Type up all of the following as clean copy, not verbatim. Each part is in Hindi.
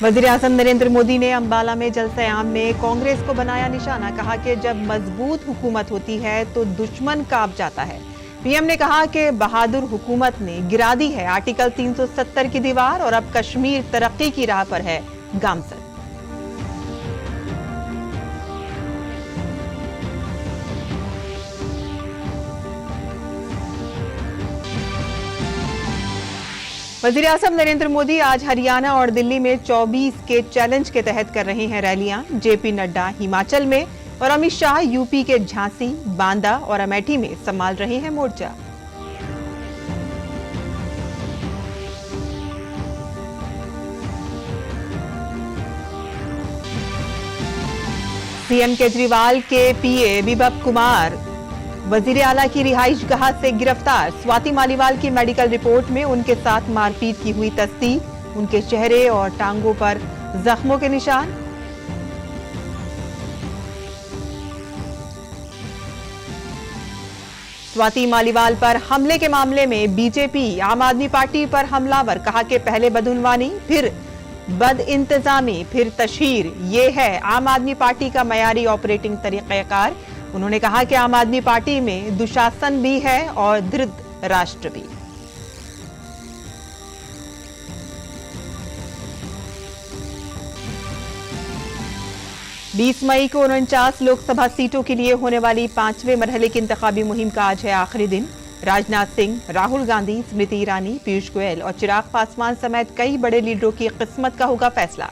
वज़ीर-ए-आज़म नरेंद्र मोदी ने अंबाला में जलसे-आम में कांग्रेस को बनाया निशाना। कहा कि जब मजबूत हुकूमत होती है तो दुश्मन कांप जाता है। पीएम ने कहा कि बहादुर हुकूमत ने गिरा दी है आर्टिकल 370 की दीवार और अब कश्मीर तरक्की की राह पर है गामसर। वज़ीर-ए-आज़म नरेंद्र मोदी आज हरियाणा और दिल्ली में 24 के चैलेंज के तहत कर रहे हैं रैलियां। जेपी नड्डा हिमाचल में और अमित शाह यूपी के झांसी, बांदा और अमेठी में संभाल रहे हैं मोर्चा। सीएम केजरीवाल के पीए विभव कुमार वजीर आला की रिहाइश गाह से गिरफ्तार। स्वाति मालीवाल की मेडिकल रिपोर्ट में उनके साथ मारपीट की हुई तस्दीक। उनके चेहरे और टांगों पर जख्मों के निशान। स्वाति मालीवाल पर हमले के मामले में बीजेपी आम आदमी पार्टी पर हमलावर। कहा कि पहले बदउनवानी, फिर बदइंतजामी, फिर तशहीर, ये है आम आदमी पार्टी का मयारी ऑपरेटिंग तरीक़ाकार। उन्होंने कहा कि आम आदमी पार्टी में दुशासन भी है और धृत राष्ट्र भी। बीस मई को 49 लोकसभा सीटों के लिए होने वाली 5वें मरहले की इंतखाबी मुहिम का आज है आखिरी दिन। राजनाथ सिंह, राहुल गांधी, स्मृति ईरानी, पीयूष गोयल और चिराग पासवान समेत कई बड़े लीडरों की किस्मत का होगा फैसला।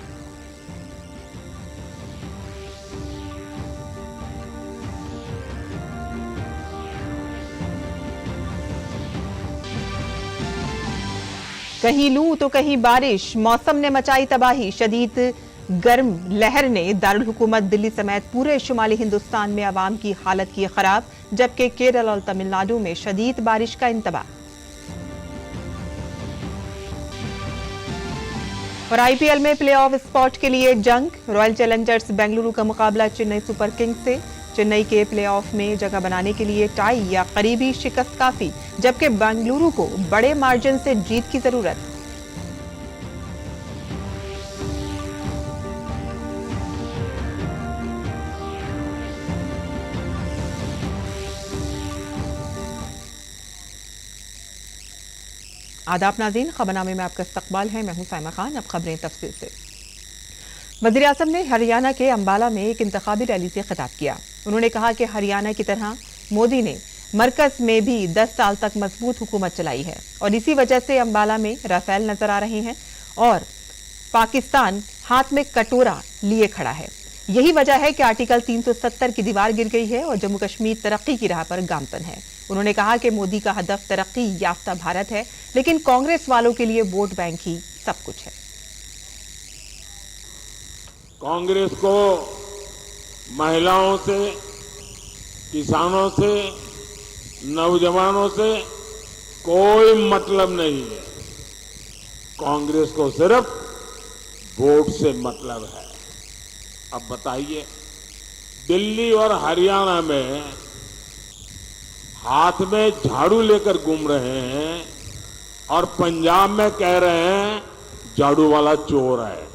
कहीं लू तो कहीं बारिश, मौसम ने मचाई तबाही। शदीद गर्म लहर ने दारुल हुकूमत दिल्ली समेत पूरे शुमाली हिंदुस्तान में आवाम की हालत की खराब, जबकि केरल और तमिलनाडु में शदीद बारिश का इंतबाह। और आईपीएल में प्लेऑफ स्पॉट के लिए जंग। रॉयल चैलेंजर्स बेंगलुरु का मुकाबला चेन्नई सुपर किंग्स से। चेन्नई के प्लेऑफ में जगह बनाने के लिए टाई या करीबी शिकस्त काफी, जबकि बेंगलुरु को बड़े मार्जिन से जीत की जरूरत। आदाब नाज़रीन, खबरनामे में आपका इस्तकबाल है। मैं हूं साइमा खान। अब खबरें तफसील से। वज़ीर-ए-आज़म ने हरियाणा के अंबाला में एक इंतखाबी रैली से खिताब किया। उन्होंने कहा कि हरियाणा की तरह मोदी ने मरकज में भी 10 साल तक मजबूत हुकूमत चलाई है और इसी वजह से अंबाला में राफेल नजर आ रहे हैं और पाकिस्तान हाथ में कटोरा लिए खड़ा है। यही वजह है कि आर्टिकल 370 की दीवार गिर गई है और जम्मू कश्मीर तरक्की की राह पर गामतन है। उन्होंने कहा कि मोदी का हदफ तरक्की याफ्ता भारत है, लेकिन कांग्रेस वालों के लिए वोट बैंक ही सब कुछ है। कांग्रेस को महिलाओं से, किसानों से, नौजवानों से कोई मतलब नहीं है। कांग्रेस को सिर्फ वोट से मतलब है। अब बताइए, दिल्ली और हरियाणा में हाथ में झाड़ू लेकर घूम रहे हैं और पंजाब में कह रहे हैं झाड़ू वाला चोर है।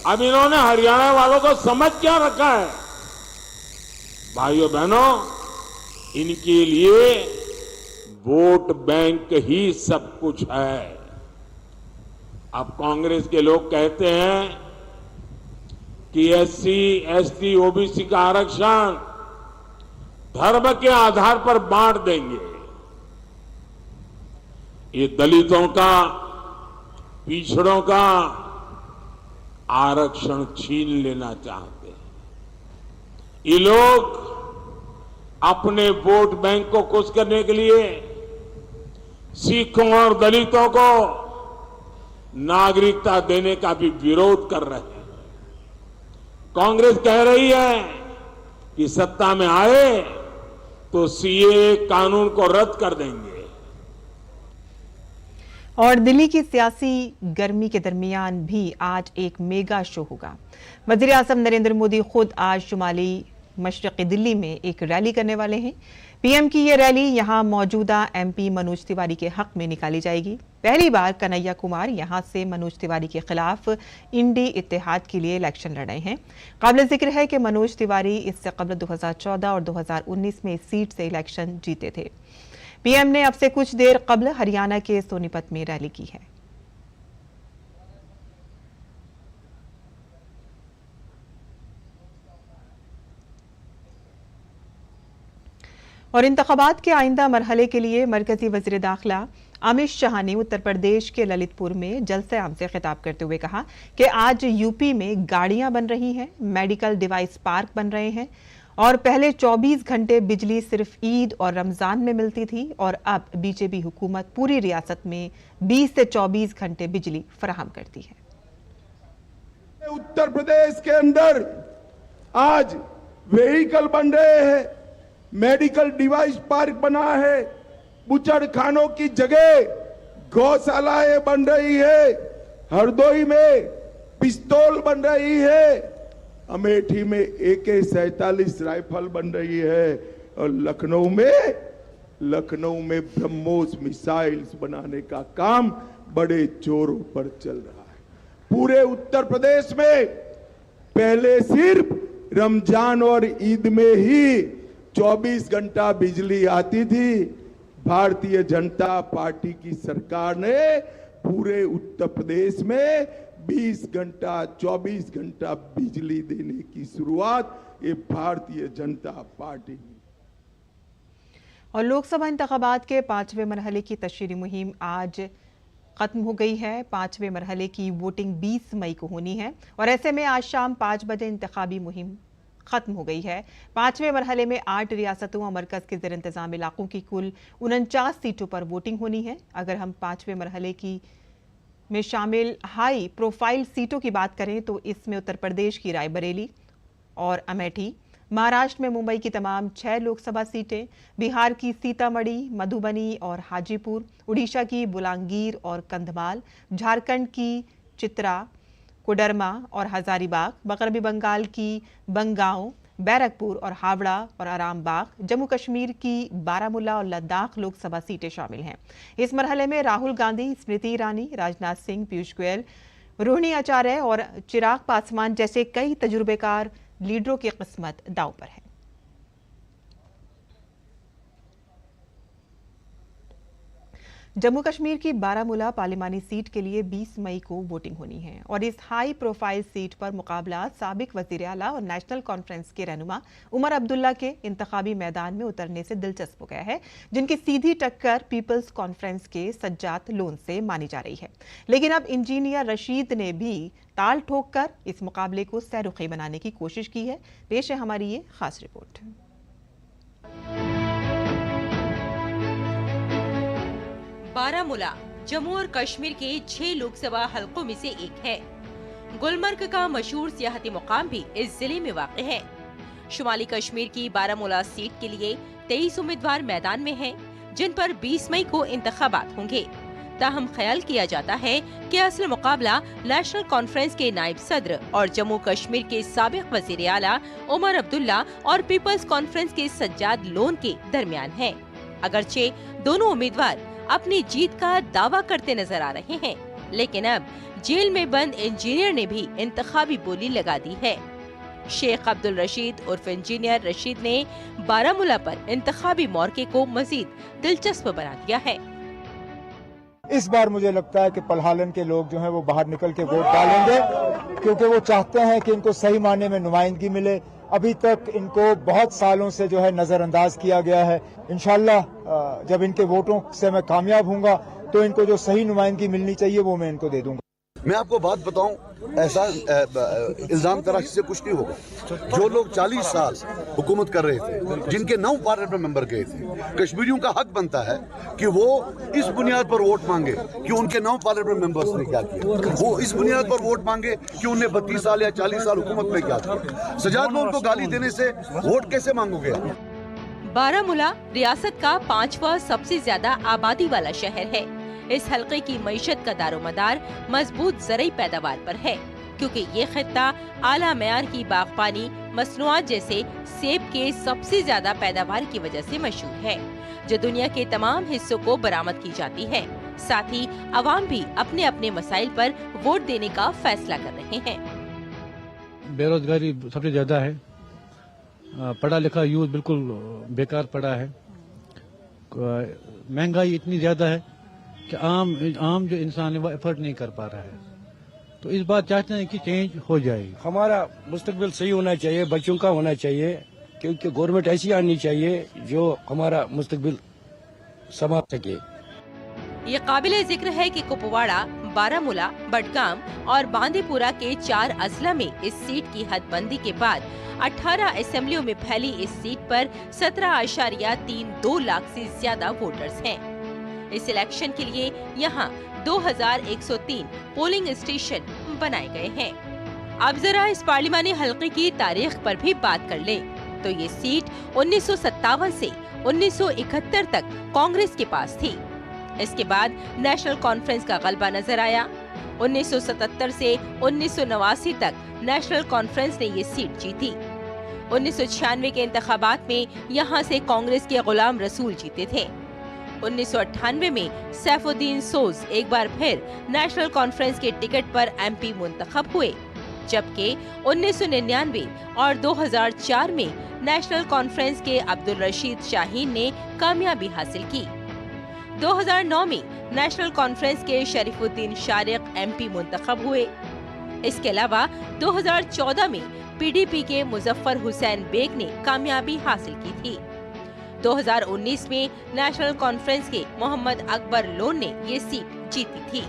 अब इन्होंने हरियाणा वालों को समझ क्या रखा है? भाइयों बहनों, इनके लिए वोट बैंक ही सब कुछ है। अब कांग्रेस के लोग कहते हैं कि एससी, एसटी, ओबीसी का आरक्षण धर्म के आधार पर बांट देंगे। ये दलितों का, पिछड़ों का आरक्षण छीन लेना चाहते हैं। ये लोग अपने वोट बैंक को खुश करने के लिए सिखों और दलितों को नागरिकता देने का भी विरोध कर रहे हैं। कांग्रेस कह रही है कि सत्ता में आए तो सीए कानून को रद्द कर देंगे। और दिल्ली की सियासी गर्मी के दरमियान भी आज एक मेगा शो होगा। वज़ीर-ए-आज़म नरेंद्र मोदी खुद आज शुमाली मशरक़ी दिल्ली में एक रैली करने वाले हैं। पीएम की ये रैली यहां मौजूदा एमपी मनोज तिवारी के हक में निकाली जाएगी। पहली बार कन्हैया कुमार यहां से मनोज तिवारी के खिलाफ इंडी इत्तेहाद के लिए इलेक्शन लड़ रहे हैं। काबिल जिक्र है कि मनोज तिवारी इससे कबल 2014 और 2019 में इस सीट से इलेक्शन जीते थे। पीएम ने अब से कुछ देर कबल हरियाणा के सोनीपत में रैली की है। और इंतखाबात के आइंदा मरहले के लिए मरकजी वज़ीर दाखिला अमित शाह ने उत्तर प्रदेश के ललितपुर में जलसे आम से खिताब करते हुए कहा कि आज यूपी में गाड़ियां बन रही हैं, मेडिकल डिवाइस पार्क बन रहे हैं और पहले 24 घंटे बिजली सिर्फ ईद और रमजान में मिलती थी और अब बीजेपी हुकूमत पूरी रियासत में 20 से 24 घंटे बिजली फराहम करती है। उत्तर प्रदेश के अंदर आज व्हीकल बन रहे हैं, मेडिकल डिवाइस पार्क बना है, बुचड़ खानों की जगह गौशालाएं बन रही है, हरदोई में पिस्तौल बन रही है, अमेठी में AK-47 राइफल बन रही है और लखनऊ में ब्रह्मोस मिसाइल्स बनाने का काम बड़े जोरों पर चल रहा है। पूरे उत्तर प्रदेश में पहले सिर्फ रमजान और ईद में ही 24 घंटा बिजली आती थी। भारतीय जनता पार्टी की सरकार ने पूरे उत्तर प्रदेश में 20 घंटा 24 घंटा बिजली देने की शुरुआत ये भारतीय जनता पार्टी की। और लोकसभा इंतखाबात के 5वें मरहले की तशरीही मुहिम आज खत्म हो गई है। 5वें मरहले की वोटिंग 20 मई को होनी है और ऐसे में आज शाम 5 बजे इंतखाबी मुहिम खत्म हो गई है। 5वें मरहले में 8 रियासतों और मरकज के ज़ेर इंतजाम इलाकों की कुल 49 सीटों पर वोटिंग होनी है। अगर हम 5वें मरहले की में शामिल हाई प्रोफाइल सीटों की बात करें तो इसमें उत्तर प्रदेश की रायबरेली और अमेठी, महाराष्ट्र में मुंबई की तमाम 6 लोकसभा सीटें, बिहार की सीतामढ़ी, मधुबनी और हाजीपुर, उड़ीसा की बुलांगीर और कंधमाल, झारखंड की चित्रा, कोडरमा और हजारीबाग, मगरबी बंगाल की बंगाओं, बैरकपुर और हावड़ा और आरामबाग, जम्मू कश्मीर की बारामूला और लद्दाख लोकसभा सीटें शामिल हैं। इस मरहले में राहुल गांधी, स्मृति ईरानी, राजनाथ सिंह, पीयूष गोयल, रोहिणी आचार्य और चिराग पासवान जैसे कई तजुर्बेकार लीडरों की किस्मत दांव पर है। जम्मू कश्मीर की बारामूला पार्लिमानी सीट के लिए 20 मई को वोटिंग होनी है और इस हाई प्रोफाइल सीट पर मुकाबला साबिक वजीर आला और नेशनल कॉन्फ्रेंस के रहनुमा उमर अब्दुल्ला के इंतखाबी मैदान में उतरने से दिलचस्प हो गया है, जिनकी सीधी टक्कर पीपल्स कॉन्फ्रेंस के सज्जाद लोन से मानी जा रही है। लेकिन अब इंजीनियर रशीद ने भी ताल ठोककर इस मुकाबले को सैरुखी बनाने की कोशिश की है। पेश है हमारी ये खास रिपोर्ट। बारामूला जम्मू और कश्मीर के 6 लोकसभा हलकों में से एक है। गुलमर्ग का मशहूर सियाहती मुकाम भी इस जिले में वाक़ है। शुमाली कश्मीर की बारामूला सीट के लिए 23 उम्मीदवार मैदान में हैं, जिन पर 20 मई को इंतखाबात होंगे। ताहम ख्याल किया जाता है कि असल मुकाबला नेशनल कॉन्फ्रेंस के नायब सदर और जम्मू कश्मीर के साबिक वजीर आला उमर अब्दुल्ला और पीपल्स कॉन्फ्रेंस के सज्जाद लोन के दरमियान है। अगरचे दोनों उम्मीदवार अपनी जीत का दावा करते नजर आ रहे हैं, लेकिन अब जेल में बंद इंजीनियर ने भी इंतखाबी बोली लगा दी है। शेख अब्दुल रशीद उर्फ इंजीनियर रशीद ने बारामूला पर इंतखाबी मौके को मजीद दिलचस्प बना दिया है। इस बार मुझे लगता है कि पलहालन के लोग जो हैं वो बाहर निकल के वोट डालेंगे, क्योंकि वो चाहते हैं कि इनको सही मायने में नुमाइंदगी मिले। अभी तक इनको बहुत सालों से जो है नजरअंदाज किया गया है। इंशाल्लाह जब इनके वोटों से मैं कामयाब हूंगा तो इनको जो सही नुमाइंदगी मिलनी चाहिए वो मैं इनको दे दूंगा। मैं आपको बात बताऊं, ऐसा इल्जाम तराशी से कुछ नहीं होगा। जो लोग 40 साल हुकूमत कर रहे थे, जिनके 9 पार्लियामेंट मेंबर गए थे, कश्मीरियों का हक बनता है कि वो इस बुनियाद पर वोट मांगे कि उनके 9 पार्लियामेंट मेंबर्स ने क्या किया। वो इस बुनियाद पर वोट मांगे कि उन्हें 32 साल या 40 साल हुकूमत में क्या किया। सजाद लोन को गाली देने से वोट कैसे मांगोगे? बारामूला रियासत का 5वां सबसे ज्यादा आबादी वाला शहर है। इस हलके की मईशत का दारोमदार मजबूत ज़रई पैदावार पर है, क्योंकि ये खित्ता आला मेयार की बागबानी, मसनूआत जैसे सेब के सबसे ज्यादा पैदावार की वजह से मशहूर है, जो दुनिया के तमाम हिस्सों को बरामद की जाती है। साथ ही अवाम भी अपने अपने मसाइल पर वोट देने का फैसला कर रहे हैं। बेरोजगारी सबसे ज्यादा है, पढ़ा लिखा यूथ बिल्कुल बेकार पड़ा है, महंगाई इतनी ज्यादा है कि आम जो इंसान है वो एफर्ट नहीं कर पा रहा है। तो इस बात चाहते हैं कि चेंज हो जाए। हमारा मुस्तकबिल सही होना चाहिए, बच्चों का होना चाहिए, क्योंकि गवर्नमेंट ऐसी आनी चाहिए जो हमारा मुस्तकबिल संभाल सके। ये काबिल जिक्र है कि कुपवाड़ा, बारामूला, बडगाम और बांदीपुरा के 4 अजला में इस सीट की हदबंदी के बाद 18 असेंबलियों में फैली इस सीट पर 17.32 लाख से ज्यादा वोटर्स हैं। इस इलेक्शन के लिए यहाँ 2103 पोलिंग स्टेशन बनाए गए हैं। अब जरा इस पार्लिमानी हलके की तारीख पर भी बात कर लें तो ये सीट 1957 से 1971 तक कांग्रेस के पास थी। इसके बाद नेशनल कॉन्फ्रेंस का गलबा नजर आया। 1977 से 1989 तक नेशनल कॉन्फ्रेंस ने ये सीट जीती। 1996 के इंतखाबात में यहाँ से कांग्रेस के गुलाम रसूल जीते थे। 1998 में सैफुद्दीन सोज एक बार फिर नेशनल कॉन्फ्रेंस के टिकट पर एमपी मुंतखब हुए, जबकि 1999 और 2004 में नेशनल कॉन्फ्रेंस के अब्दुल रशीद शाहीन ने कामयाबी हासिल की। 2009 में नेशनल कॉन्फ्रेंस के शरीफुद्दीन शारिक एमपी मुंतखब हुए। इसके अलावा 2014 में पीडीपी के मुजफ्फर हुसैन बेग ने कामयाबी हासिल की थी। 2019 में नेशनल कॉन्फ्रेंस के मोहम्मद अकबर लोन ने ये सीट जीती थी।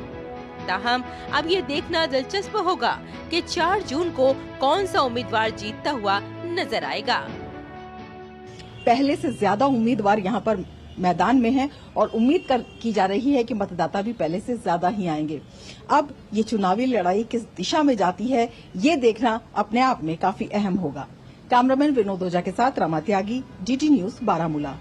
ताहम अब ये देखना दिलचस्प होगा कि 4 जून को कौन सा उम्मीदवार जीतता हुआ नजर आएगा। पहले से ज्यादा उम्मीदवार यहाँ पर मैदान में हैं और उम्मीद की जा रही है कि मतदाता भी पहले से ज्यादा ही आएंगे। अब ये चुनावी लड़ाई किस दिशा में जाती है, ये देखना अपने आप में काफी अहम होगा। कैमरामैन विनोद ओझा के साथ रमा त्यागी, डीटी न्यूज, बारामूला।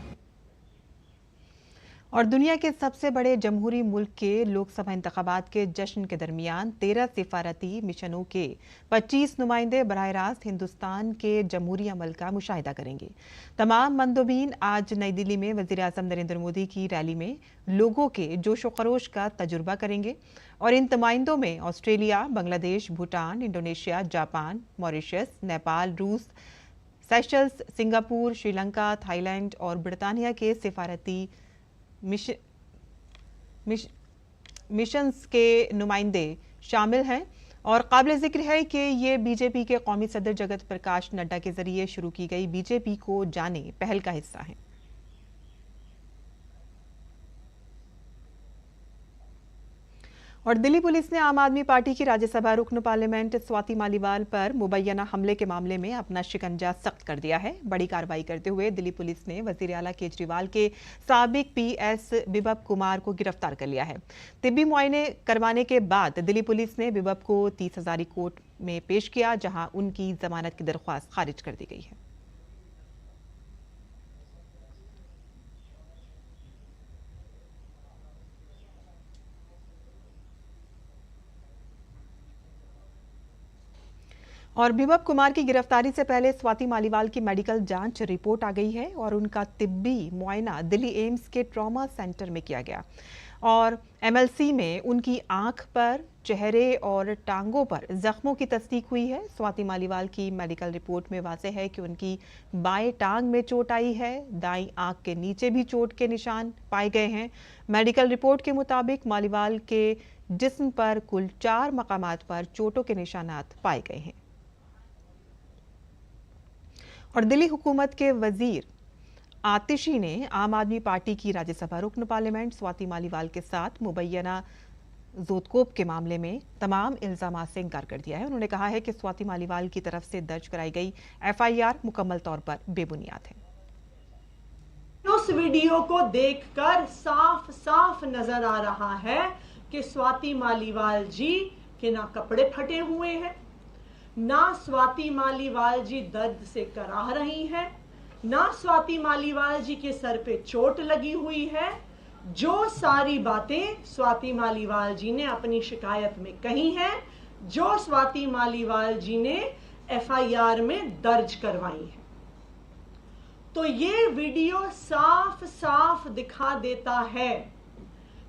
और दुनिया के सबसे बड़े जमहूरी मुल्क के लोकसभा इंतखाबात के जश्न के दरमियान 13 सिफारती मिशनों के 25 नुमाइंदे बराह रास्त हिंदुस्तान के जमहूरी अमल का मुशाहिदा करेंगे। तमाम मंदोबीन आज नई दिल्ली में वज़ीर आज़म नरेंद्र मोदी की रैली में लोगों के जोश व खरोश का तजुर्बा करेंगे और इन नुमाइंदों में Australia, Bangladesh, Bhutan, Indonesia, Japan, Mauritius, Nepal, रूस, सेशल्स, सिंगापुर, श्रीलंका, थाईलैंड और ब्रितानिया के सिफारती मिशंस के नुमाइंदे शामिल हैं। और काबिल जिक्र है कि ये बीजेपी के कौमी सदर जगत प्रकाश नड्डा के जरिए शुरू की गई बीजेपी को जाने पहल का हिस्सा हैं। और दिल्ली पुलिस ने आम आदमी पार्टी की राज्यसभा रुकन पार्लियामेंट स्वाति मालीवाल पर मुबैना हमले के मामले में अपना शिकंजा सख्त कर दिया है। बड़ी कार्रवाई करते हुए दिल्ली पुलिस ने वजीर आला केजरीवाल के साबिक पीएस बिप्लब कुमार को गिरफ्तार कर लिया है। तिब्बी मुआयने करवाने के बाद दिल्ली पुलिस ने बिप्लब को 30 हजारी कोर्ट में पेश किया, जहां उनकी जमानत की दरख्वास्त खारिज कर दी गई है। और बिप्लब कुमार की गिरफ्तारी से पहले स्वाति मालीवाल की मेडिकल जांच रिपोर्ट आ गई है और उनका तिब्बी मुआयना दिल्ली एम्स के ट्रॉमा सेंटर में किया गया और एमएलसी में उनकी आंख पर, चेहरे और टांगों पर जख्मों की तस्दीक हुई है। स्वाति मालीवाल की मेडिकल रिपोर्ट में वाज़ेह है कि उनकी बाएं टांग में चोट आई है, दाईं आंख के नीचे भी चोट के निशान पाए गए हैं। मेडिकल रिपोर्ट के मुताबिक मालीवाल के जिस्म पर कुल 4 मकामात पर चोटों के निशानात पाए गए हैं। और दिल्ली हुकूमत के वजीर आतिशी ने आम आदमी पार्टी की राज्यसभा रुकन पार्लियामेंट स्वाति मालीवाल के साथ मुबैना जोतकोप के मामले में तमाम इल्जामात से इनकार कर दिया है। उन्होंने कहा है कि स्वाति मालीवाल की तरफ से दर्ज कराई गई एफआईआर मुकम्मल तौर पर बेबुनियाद है। उस वीडियो को देखकर साफ साफ नजर आ रहा है कि स्वाति मालीवाल जी के ना कपड़े फटे हुए हैं, ना स्वाति मालीवाल जी दर्द से कराह रही हैं, ना स्वाति मालीवाल जी के सर पे चोट लगी हुई है। जो सारी बातें स्वाति मालीवाल जी ने अपनी शिकायत में कही हैं, जो स्वाति मालीवाल जी ने एफआईआर में दर्ज करवाई है। तो ये वीडियो साफ साफ दिखा देता है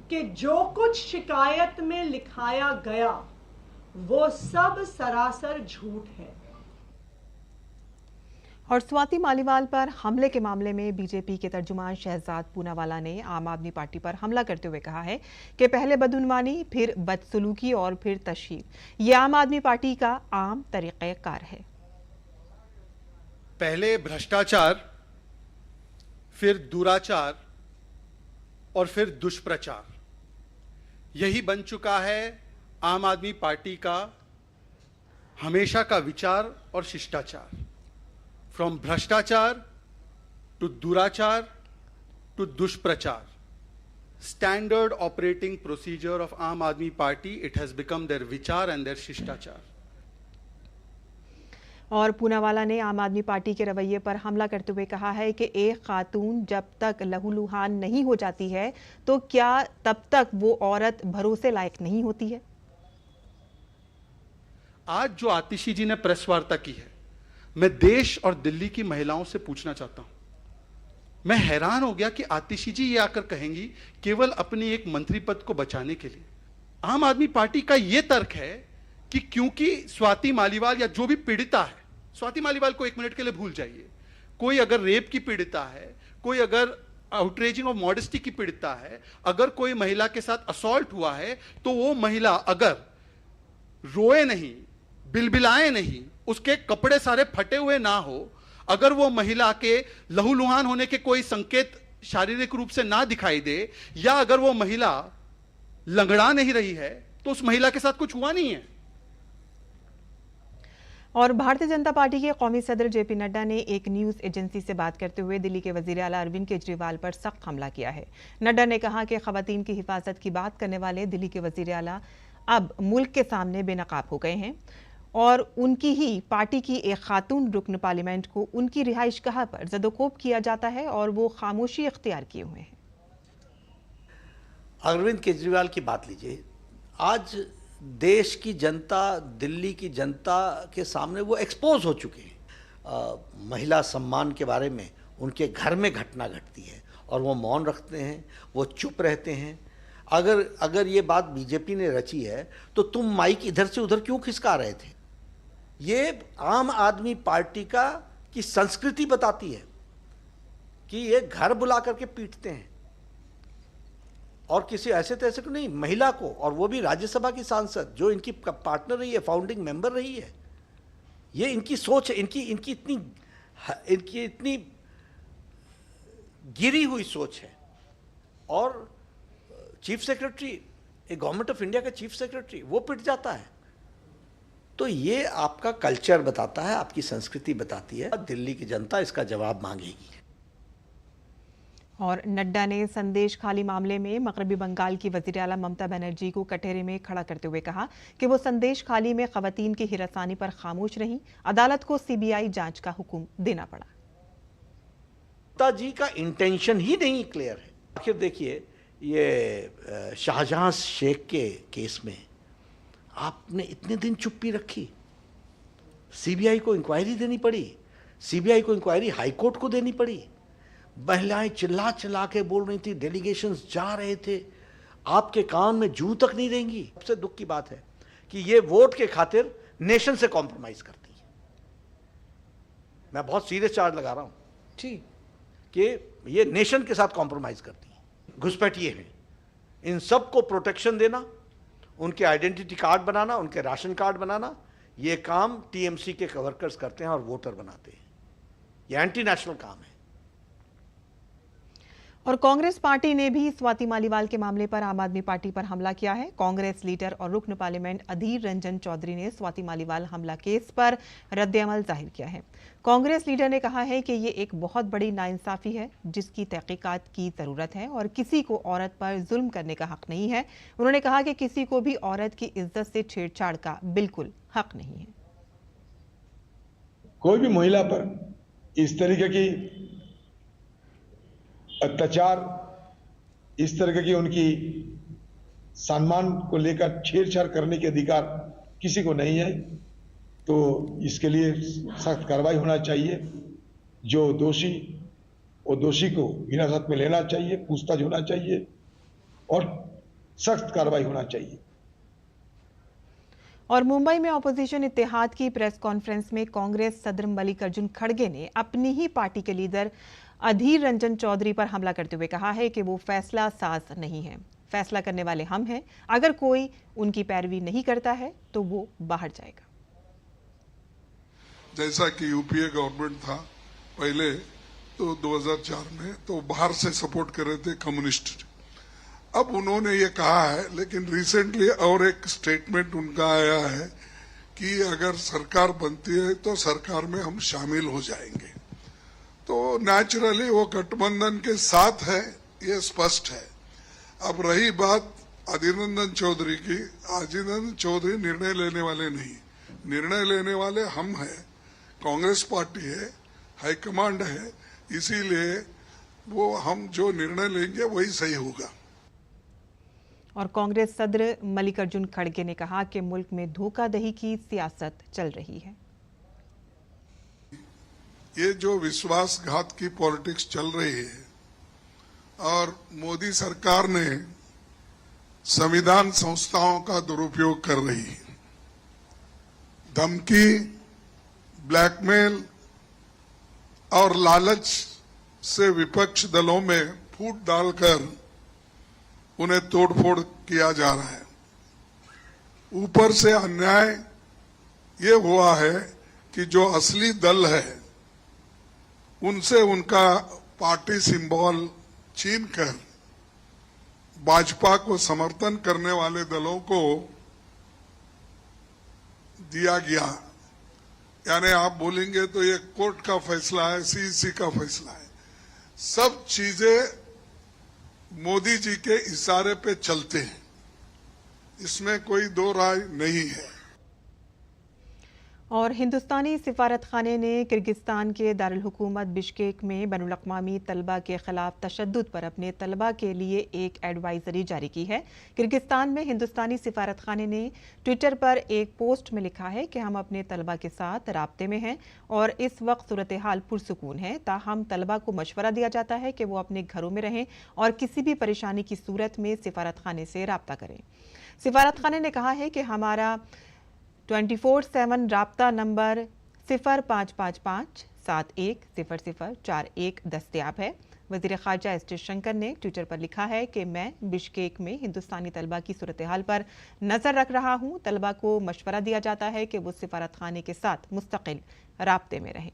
कि जो कुछ शिकायत में लिखाया गया वो सब सरासर झूठ है। और स्वाति मालीवाल पर हमले के मामले में बीजेपी के तर्जुमान शहजाद पूनावाला ने आम आदमी पार्टी पर हमला करते हुए कहा है कि पहले बदउनवानी, फिर बदसलूकी और फिर तशहीर, ये आम आदमी पार्टी का आम तरीक़ेकार है। पहले भ्रष्टाचार, फिर दुराचार और फिर दुष्प्रचार, यही बन चुका है आम आदमी पार्टी का हमेशा का विचार और शिष्टाचार। फ्रॉम भ्रष्टाचार टू दुराचार टू दुष्प्रचार, स्टैंडर्ड ऑपरेटिंग प्रोसीजर ऑफ आम आदमी party, it has become their विचार एंड देयर शिष्टाचार। और पूनावाला ने आम आदमी पार्टी के रवैये पर हमला करते हुए कहा है कि एक खातून जब तक लहूलुहान नहीं हो जाती है तो क्या तब तक वो औरत भरोसे लायक नहीं होती है। आज जो आतिशी जी ने प्रेस वार्ता की है, मैं देश और दिल्ली की महिलाओं से पूछना चाहता हूं। मैं हैरान हो गया कि आतिशी जी ये आकर कहेंगी केवल अपनी एक मंत्री पद को बचाने के लिए। आम आदमी पार्टी का यह तर्क है कि क्योंकि स्वाति मालीवाल या जो भी पीड़िता है, स्वाति मालीवाल को एक मिनट के लिए भूल जाइए, कोई अगर रेप की पीड़िता है, कोई अगर आउटरेजिंग ऑफ मॉडेस्टी की पीड़िता है, अगर कोई महिला के साथ असॉल्ट हुआ है, तो वो महिला अगर रोए नहीं, बिलबिलाए नहीं, उसके कपड़े सारे फटे हुए ना हो, अगर वो महिला के लहूलुहान होने के कोई संकेत शारीरिक रूप से ना दिखाई दे, या अगर वो महिला लंगड़ा नहीं रही है, तो उस महिला के साथ कुछ हुआ नहीं है। और भारतीय जनता पार्टी के कौमी सदर जेपी नड्डा ने एक न्यूज एजेंसी से बात करते हुए दिल्ली के वजीर आला अरविंद केजरीवाल पर सख्त हमला किया है। नड्डा ने कहा कि खवातीन की हिफाजत की बात करने वाले दिल्ली के वजीर आला अब मुल्क के सामने बेनकाब हो गए हैं और उनकी ही पार्टी की एक खातून रुकन पार्लियामेंट को उनकी रिहाइशगाह पर ज़दोकोब किया जाता है और वो खामोशी इख्तियार किए हुए हैं। अरविंद केजरीवाल की बात लीजिए, आज देश की जनता, दिल्ली की जनता के सामने वो एक्सपोज हो चुके हैं। महिला सम्मान के बारे में उनके घर में घटना घटती है और वो मौन रखते हैं, वो चुप रहते हैं। अगर ये बात बीजेपी ने रची है तो तुम माइक इधर से उधर क्यों खिसका रहे थे। ये आम आदमी पार्टी की संस्कृति बताती है कि ये घर बुला करके पीटते हैं और किसी ऐसे तैसे को नहीं, महिला को, और वो भी राज्यसभा की सांसद जो इनकी पार्टनर रही है, फाउंडिंग मेंबर रही है। ये इनकी सोच है, इनकी इतनी गिरी हुई सोच है। और चीफ सेक्रेटरी, एक गवर्नमेंट ऑफ इंडिया का चीफ सेक्रेटरी, वो पिट जाता है। तो ये आपका कल्चर बताता है, आपकी संस्कृति बताती है। दिल्ली की जनता इसका जवाब मांगेगी। और नड्डा ने संदेश खाली मामले में मगरबी बंगाल की वज़ीर आला ममता बनर्जी को कटहरे में खड़ा करते हुए कहा कि वो संदेश खाली में खवातीन की हिरासानी पर खामोश रहीं, अदालत को सीबीआई जांच का हुक्म देना पड़ा। ममता जी का इंटेंशन ही नहीं क्लियर है। आखिर देखिए, ये शाहजहां शेख के केस में आपने इतने दिन चुप्पी रखी, सीबीआई को इंक्वायरी देनी पड़ी, सीबीआई को इंक्वायरी हाईकोर्ट को देनी पड़ी। महिलाएं चिल्ला चिल्ला के बोल रही थी, डेलीगेशंस जा रहे थे, आपके कान में जू तक नहीं रहेंगी। सबसे दुख की बात है कि ये वोट के खातिर नेशन से कॉम्प्रोमाइज करती है। मैं बहुत सीरियस चार्ज लगा रहा हूं, ठीक, कि ये नेशन के साथ कॉम्प्रोमाइज करती है। घुसपैठिए हैं, इन सबको प्रोटेक्शन देना, उनके आइडेंटिटी कार्ड बनाना, उनके राशन कार्ड बनाना, ये काम टीएमसी के वर्कर्स करते हैं और वोटर बनाते हैं। ये एंटी नेशनल काम है। और कांग्रेस पार्टी ने भी स्वाति मालीवाल के मामले पर आम आदमी पार्टी पर हमला किया है। कांग्रेस लीडर और रुकन पार्लियामेंट अधीर रंजन चौधरी ने स्वाति मालीवाल हमला केस पर रद्द-ए-अमल जाहिर किया है। कांग्रेस लीडर ने कहा है कि ये एक बहुत बड़ी नाइंसाफी है जिसकी तहकीकात की जरूरत है और किसी को औरत पर जुल्म करने का हक नहीं है। उन्होंने कहा कि किसी को भी औरत की इज्जत से छेड़छाड़ का बिल्कुल हक नहीं है। कोई भी महिला पर इस तरीके की अत्याचार, इस तरह की उनकी सम्मान को लेकर छेड़छाड़ करने के अधिकार किसी को नहीं आई, तो इसके लिए सख्त कार्रवाई होना चाहिए। जो दोषी, वो दोषी को हिरासत में लेना चाहिए, पूछताछ होना चाहिए और सख्त कार्रवाई होना चाहिए। और मुंबई में ऑपोजिशन इत्तेहाद की प्रेस कॉन्फ्रेंस में कांग्रेस सदर मल्लिकार्जुन खड़गे ने अपनी ही पार्टी के लीडर अधीर रंजन चौधरी पर हमला करते हुए कहा है कि वो फैसला साज नहीं है, फैसला करने वाले हम हैं, अगर कोई उनकी पैरवी नहीं करता है तो वो बाहर जाएगा। जैसा कि यूपीए गवर्नमेंट था पहले, तो 2004 में तो बाहर से सपोर्ट कर रहे थे कम्युनिस्ट। अब उन्होंने ये कहा है, लेकिन रिसेंटली और एक स्टेटमेंट उनका आया है कि अगर सरकार बनती है तो सरकार में हम शामिल हो जाएंगे। तो नेचुरली वो गठबंधन के साथ है, ये स्पष्ट है। अब रही बात अधीर रंजन चौधरी की, अधीर रंजन चौधरी निर्णय लेने वाले नहीं, निर्णय लेने वाले हम हैं, कांग्रेस पार्टी है, हाईकमांड है, इसीलिए वो हम जो निर्णय लेंगे वही सही होगा। और कांग्रेस सदर मल्लिकार्जुन खड़गे ने कहा कि मुल्क में धोखाधड़ी की सियासत चल रही है। ये जो विश्वासघात की पॉलिटिक्स चल रही है और मोदी सरकार ने संविधान संस्थाओं का दुरुपयोग कर रही है, धमकी, ब्लैकमेल और लालच से विपक्ष दलों में फूट डालकर उन्हें तोड़फोड़ किया जा रहा है। ऊपर से अन्याय ये हुआ है कि जो असली दल है उनसे उनका पार्टी सिंबल छीनकर भाजपा को समर्थन करने वाले दलों को दिया गया। यानी आप बोलेंगे तो ये कोर्ट का फैसला है, सीईसी का फैसला है, सब चीजें मोदी जी के इशारे पे चलते हैं, इसमें कोई दो राय नहीं है। और हिंदुस्तानी सिफारतखाने ने किर्गिस्तान के दारुल हुकूमत बिश्केक में बैनुल-अक़वामी तलबा के खिलाफ तशद्दुद पर अपने तलबा के लिए एक एडवाइजरी जारी की है। किर्गिस्तान में हिंदुस्तानी सिफारतखाने ने ट्विटर पर एक पोस्ट में लिखा है कि हम अपने तलबा के साथ राब्ते में हैं और इस वक्त सूरत हाल पुरसुकून है, ताहम तलबा को मशवरा दिया जाता है कि वो अपने घरों में रहें और किसी भी परेशानी की सूरत में सिफारतखाने से राब्ता करें। सिफारतखाने ने कहा है कि हमारा 24/7 राब्ता नंबर 0555-710041 दस्तयाब है। वज़ीर ख़ारजा एस जयशंकर ने ट्विटर पर लिखा है कि मैं बिश्केक में हिंदुस्तानी तलबा की सूरत हाल पर नज़र रख रहा हूँ। तलबा को मशवरा दिया जाता है कि वो सिफारतखाने के साथ मुस्तकिल राब्ते में रहें।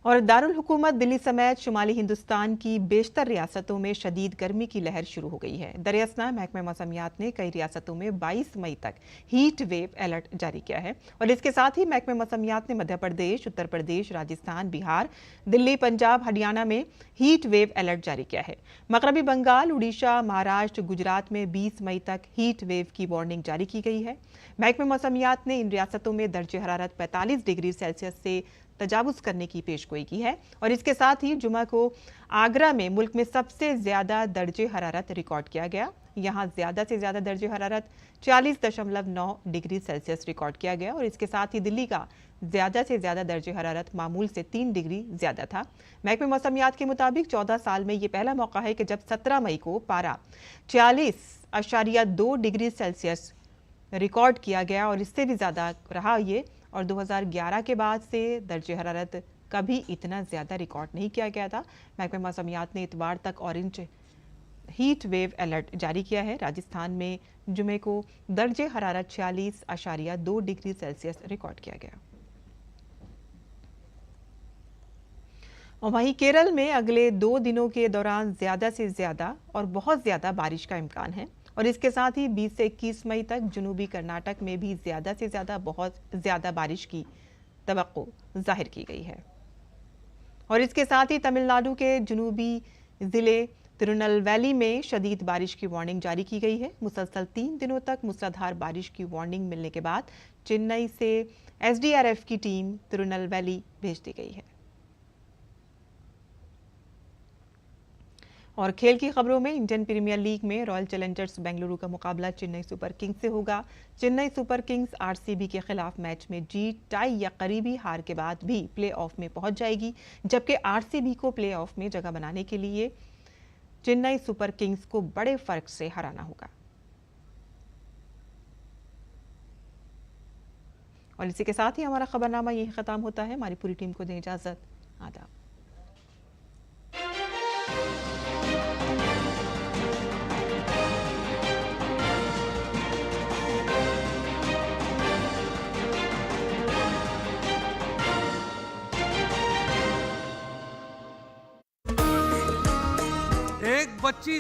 और दारुल हुकूमत दिल्ली समेत शुमाली हिंदुस्तान की बेशतर रियासतों में शदीद गर्मी की लहर शुरू हो गई है। दरियासना महकमे मौसमियात ने कई रियासतों में 22 मई तक हीट वेव अलर्ट जारी किया है और इसके साथ ही महकमे मौसमियात ने मध्य प्रदेश, उत्तर प्रदेश, राजस्थान, बिहार, दिल्ली, पंजाब, हरियाणा में हीट वेव अलर्ट जारी किया है। मगरबी बंगाल, उड़ीसा, महाराष्ट्र, गुजरात में 20 मई तक हीट वेव की वार्निंग जारी की गई है। महकमे मौसमियात ने इन रियासतों में दर्जे हरारत 45 डिग्री सेल्सियस से तजावुज करने की पेशगोई की है और इसके साथ ही जुमा को आगरा में मुल्क में सबसे ज्यादा दर्जे हरारत रिकॉर्ड किया गया। यहाँ ज्यादा से ज्यादा दर्जे हरारत 40.9 डिग्री सेल्सियस रिकॉर्ड किया गया और इसके साथ ही दिल्ली का ज्यादा से ज्यादा दर्जे हरारत मामूल से 3 डिग्री ज्यादा था। महकमे मौसमियात के मुताबिक 14 साल में ये पहला मौका है कि जब 17 मई को पारा 40.2 डिग्री सेल्सियस रिकॉर्ड किया गया और इससे भी ज्यादा रहा ये। और 2011 के बाद से दर्जे हरारत कभी इतना ज्यादा रिकॉर्ड नहीं किया गया था। महकमे मौसमियात ने इतवार तक ऑरेंज हीट वेव अलर्ट जारी किया है। राजस्थान में जुमे को दर्जे हरारत 46.2 डिग्री सेल्सियस रिकॉर्ड किया गया। और वहीं केरल में अगले 2 दिनों के दौरान ज्यादा से ज्यादा और बहुत ज्यादा बारिश का इम्कान है और इसके साथ ही 20 से 21 मई तक जुनूबी कर्नाटक में भी ज्यादा से ज्यादा बहुत ज्यादा बारिश की तवक्को जाहिर की गई है। और इसके साथ ही तमिलनाडु के जुनूबी जिले तिरुनेलवेली में शदीद बारिश की वार्निंग जारी की गई है। मुसलसल 3 दिनों तक मूसलाधार बारिश की वार्निंग मिलने के बाद चेन्नई से SDRF की टीम तिरुनेलवेली भेज दी गई है। और खेल की खबरों में इंडियन प्रीमियर लीग में रॉयल चैलेंजर्स बेंगलुरु का मुकाबला चेन्नई सुपर किंग्स से होगा। चेन्नई सुपर किंग्स आरसीबी के खिलाफ मैच में जीत, टाई या करीबी हार के बाद भी प्लेऑफ में पहुंच जाएगी, जबकि आरसीबी को प्लेऑफ में जगह बनाने के लिए चेन्नई सुपर किंग्स को बड़े फर्क से हराना होगा। और इसी के साथ ही हमारा खबरनामा यही खत्म होता है। हमारी पूरी टीम को दें इजाजत। आदाब। एक बच्ची